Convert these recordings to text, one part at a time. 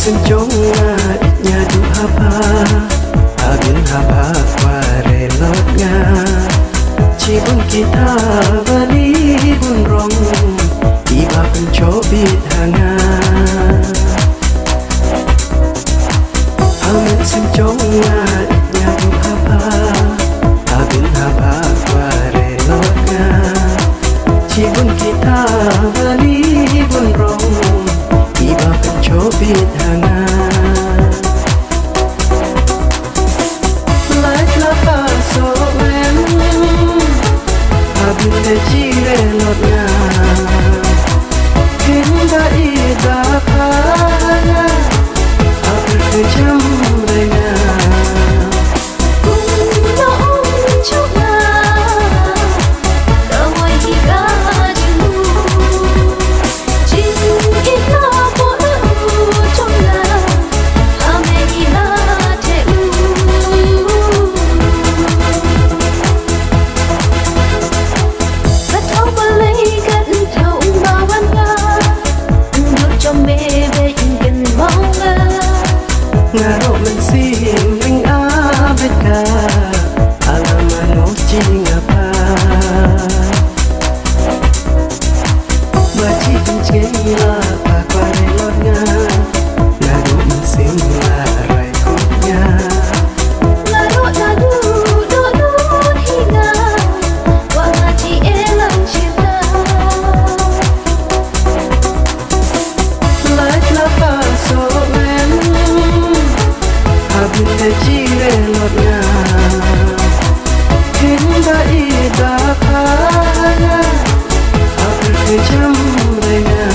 Sing chong nga nya du hapa agin hapa kware lot nga chibun kita bali bun rong iba pen chobit hanga sing chong nga nya du hapa agin hapa kware lot nga chibun kita bali bun rong iba pen chobit hanga like la paso em abin de chire lot nga kinda ida phana abin de cham renga ngaro men sim ring abeka alamano chingapa bachi pinchela pa kware lot nga ngaro men sim la rai kunya ngaro la du do du hinga wa ngachi elang chita like la paso abin de chire lot nga kinda ida phana abin de cham renga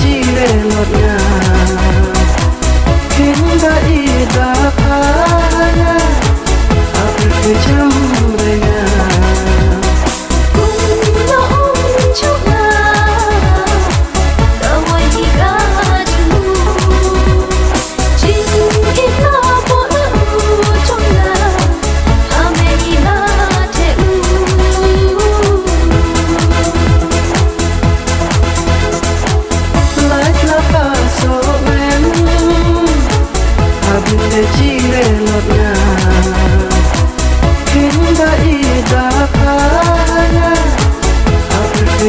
chire lot nga kinda ida phana abin de cham renga de chire lot nga kinda ida phana abin de